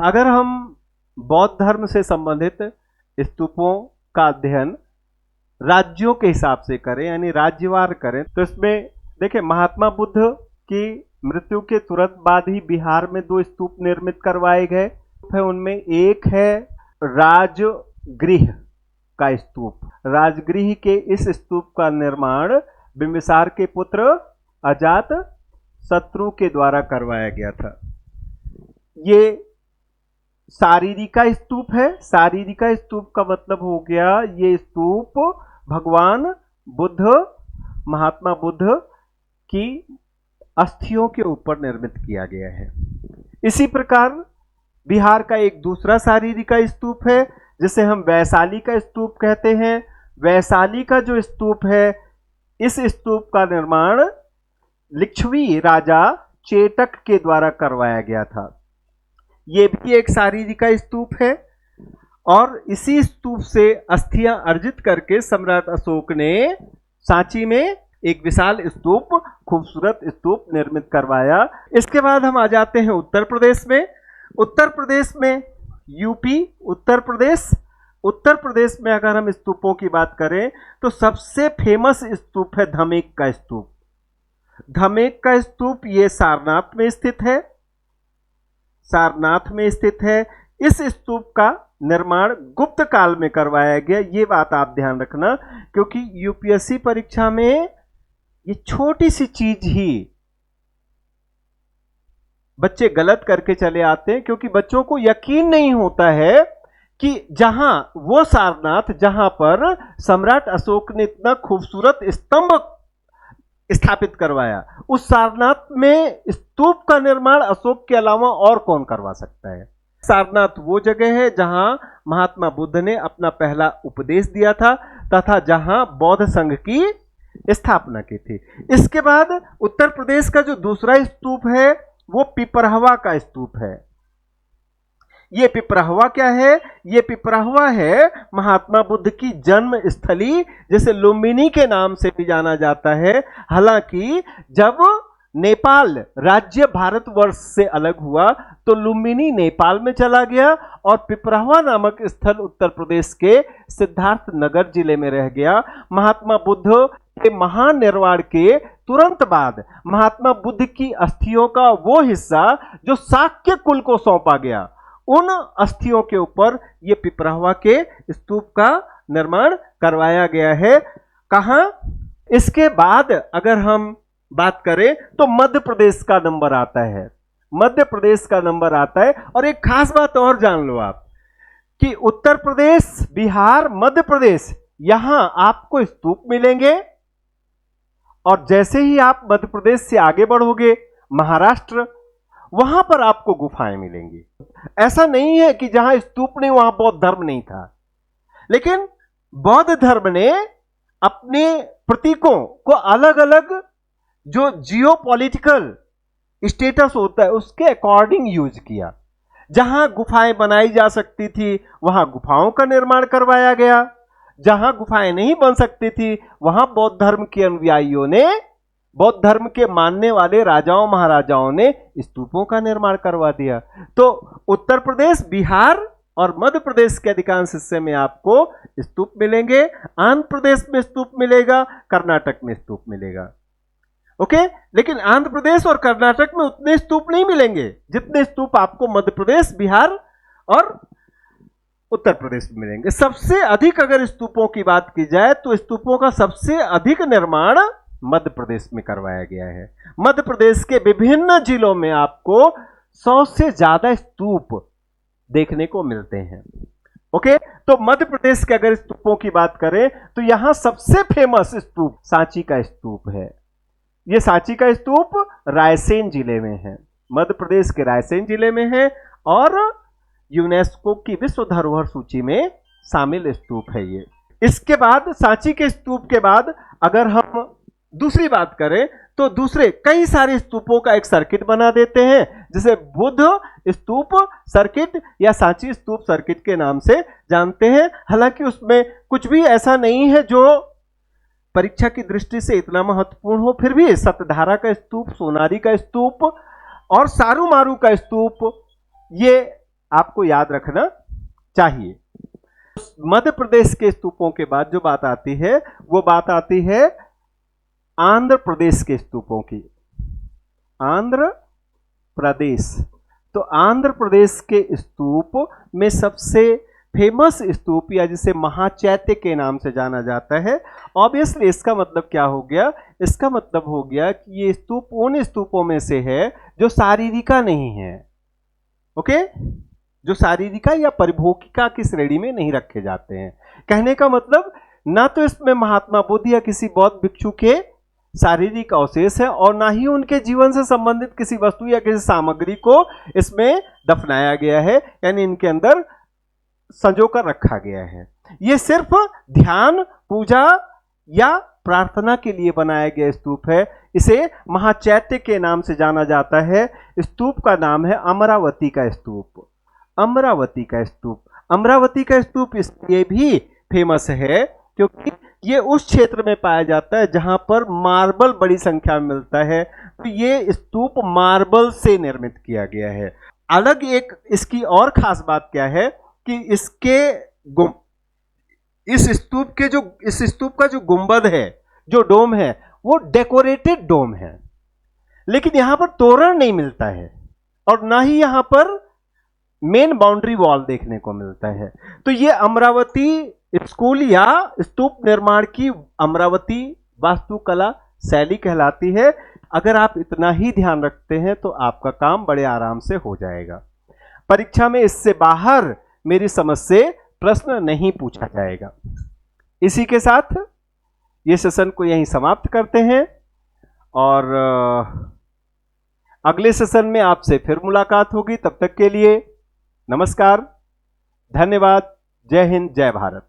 अगर हम बौद्ध धर्म से संबंधित स्तूपों का अध्ययन राज्यों के हिसाब से करें, यानी राज्यवार करें, तो इसमें देखिए महात्मा बुद्ध की मृत्यु के तुरंत बाद ही बिहार में 2 स्तूप निर्मित करवाए गए हैं। उनमें एक है राजगृह का स्तूप। राजगृह के इस स्तूप का निर्माण बिंबिसार के पुत्र अजात शत्रु के द्वारा करवाया गया था। ये सारीरी का स्तूप है। सारीरी का स्तूप का मतलब हो गया ये स्तूप भगवान बुद्ध, महात्मा बुद्ध की अस्थियों के ऊपर निर्मित किया गया है। इसी प्रकार बिहार का एक दूसरा सारीरी का स्तूप है जिसे हम वैशाली का स्तूप कहते हैं। वैशाली का जो स्तूप है, इस स्तूप का निर्माण लिच्छवी राजा चेटक के द्वारा करवाया गया था। यह भी एक सारीरी का स्तूप है और इसी स्तूप से अस्थियां अर्जित करके सम्राट अशोक ने सांची में एक विशाल स्तूप, खूबसूरत स्तूप निर्मित करवाया। इसके बाद हम आ जाते हैं उत्तर प्रदेश में। उत्तर प्रदेश में यूपी, उत्तर प्रदेश में अगर हम स्तूपों की बात करें तो सबसे फेमस स्तूप है धमेक का स्तूप। धमेक का स्तूप ये सारनाथ में स्थित है। सारनाथ में स्थित है। इस स्तूप का निर्माण गुप्त काल में करवाया गया। ये बात आप ध्यान रखना, क्योंकि यूपीएससी परीक्षा में ये छोटी सी चीज ही बच्चे गलत करके चले आते हैं, क्योंकि बच्चों को यकीन नहीं होता है कि जहां वो सारनाथ जहां पर सम्राट अशोक ने इतना खूबसूरत स्तंभ स्थापित करवाया, उस सारनाथ में स्तूप का निर्माण अशोक के अलावा और कौन करवा सकता है। सारनाथ वो जगह है जहां महात्मा बुद्ध ने अपना पहला उपदेश दिया था तथा जहां बौद्ध संघ की स्थापना की थी। इसके बाद उत्तर प्रदेश का जो दूसरा स्तूप है वो पिपरहवा का स्तूप है। ये पिपरहवा क्या है? ये पिपरहवा है महात्मा बुद्ध की जन्म स्थली, जिसे लुम्बिनी के नाम से भी जाना जाता है। हालांकि जब नेपाल राज्य भारतवर्ष से अलग हुआ तो लुम्बिनी नेपाल में चला गया और पिपरहवा नामक स्थल उत्तर प्रदेश के सिद्धार्थ नगर जिले में रह गया। महात्मा बुद्ध के महानिर्वाण के तुरंत बाद महात्मा बुद्ध की अस्थियों का वो हिस्सा जो शाक्य कुल को सौंपा गया, उन अस्थियों के ऊपर ये पिपरहवा के स्तूप का निर्माण करवाया गया है। कहां? इसके बाद अगर हम बात करें तो मध्य प्रदेश का नंबर आता है। मध्य प्रदेश का नंबर आता है। और एक खास बात और जान लो आप कि उत्तर प्रदेश, बिहार, मध्य प्रदेश, यहां आपको स्तूप मिलेंगे और जैसे ही आप मध्य प्रदेश से आगे बढ़ोगे महाराष्ट्र, वहां पर आपको गुफाएं मिलेंगी। ऐसा नहीं है कि जहां स्तूप नहीं वहां बौद्ध धर्म नहीं था, लेकिन बौद्ध धर्म ने अपने प्रतीकों को अलग अलग जो जियोपॉलिटिकल स्टेटस होता है उसके अकॉर्डिंग यूज किया। जहां गुफाएं बनाई जा सकती थी वहां गुफाओं का निर्माण करवाया गया। जहां गुफाएं नहीं बन सकती थी वहां बौद्ध धर्म के अनुयायियों ने, बौद्ध धर्म के मानने वाले राजाओं महाराजाओं ने स्तूपों का निर्माण करवा दिया। तो उत्तर प्रदेश, बिहार और मध्य प्रदेश के अधिकांश हिस्से में आपको स्तूप मिलेंगे। आंध्र प्रदेश में स्तूप मिलेगा, कर्नाटक में स्तूप मिलेगा। ओके, लेकिन आंध्र प्रदेश और कर्नाटक में उतने स्तूप नहीं मिलेंगे जितने स्तूप आपको मध्य प्रदेश, बिहार और उत्तर प्रदेश में मिलेंगे। सबसे अधिक अगर स्तूपों की बात की जाए तो स्तूपों का सबसे अधिक निर्माण मध्य प्रदेश में करवाया गया है। मध्य प्रदेश के विभिन्न जिलों में आपको 100 से ज्यादा स्तूप देखने को मिलते हैं। ओके, तो मध्य प्रदेश के अगर स्तूपों की बात करें तो यहां सबसे फेमस स्तूप सांची का स्तूप है। यह सांची का स्तूप रायसेन जिले में है, मध्य प्रदेश के रायसेन जिले में है और यूनेस्को की विश्व धरोहर सूची में शामिल स्तूप है ये। इसके बाद सांची के स्तूप के बाद अगर हम दूसरी बात करें तो दूसरे कई सारे स्तूपों का एक सर्किट बना देते हैं, जिसे बुद्ध स्तूप सर्किट या सांची स्तूप सर्किट के नाम से जानते हैं। हालांकि उसमें कुछ भी ऐसा नहीं है जो परीक्षा की दृष्टि से इतना महत्वपूर्ण हो, फिर भी सतधारा का स्तूप, सोनारी का स्तूप और सारू मारू का स्तूप, ये आपको याद रखना चाहिए। मध्य प्रदेश के स्तूपों के बाद जो बात आती है वो बात आती है आंध्र प्रदेश के स्तूपों की। आंध्र प्रदेश, तो आंध्र प्रदेश के स्तूप में सबसे फेमस स्तूप या जिसे महाचैत्य के नाम से जाना जाता है, ऑब्वियसली इसका मतलब क्या हो गया? इसका मतलब हो गया कि ये स्तूप उन स्तूपों में से है जो शारीरिका नहीं है। ओके, जो शारीरिका या परिभोगिका की श्रेणी में नहीं रखे जाते हैं। कहने का मतलब ना तो इसमें महात्मा बुद्ध या किसी बौद्ध भिक्षु के शारीरिक अवशेष है और ना ही उनके जीवन से संबंधित किसी वस्तु या किसी सामग्री को इसमें दफनाया गया है, यानी इनके अंदर संजो कर रखा गया है। यह सिर्फ ध्यान, पूजा या प्रार्थना के लिए बनाया गया स्तूप है। इसे महाचैत्य के नाम से जाना जाता है। स्तूप का नाम है अमरावती का स्तूप। अमरावती का स्तूप, अमरावती का स्तूप इसलिए भी फेमस है क्योंकि ये उस क्षेत्र में पाया जाता है जहां पर मार्बल बड़ी संख्या में मिलता है। तो ये स्तूप मार्बल से निर्मित किया गया है। अलग एक इसकी और खास बात क्या है कि इसके इस स्तूप का जो गुंबद है, जो डोम है, वो डेकोरेटेड डोम है, लेकिन यहां पर तोरण नहीं मिलता है और ना ही यहां पर मेन बाउंड्री वॉल देखने को मिलता है। तो ये अमरावती स्कूल या स्तूप निर्माण की अमरावती वास्तुकला शैली कहलाती है। अगर आप इतना ही ध्यान रखते हैं तो आपका काम बड़े आराम से हो जाएगा। परीक्षा में इससे बाहर मेरी समझ से प्रश्न नहीं पूछा जाएगा। इसी के साथ ये सेशन को यहीं समाप्त करते हैं और अगले सेशन में आपसे फिर मुलाकात होगी। तब तक के लिए नमस्कार, धन्यवाद, जय हिंद, जय भारत।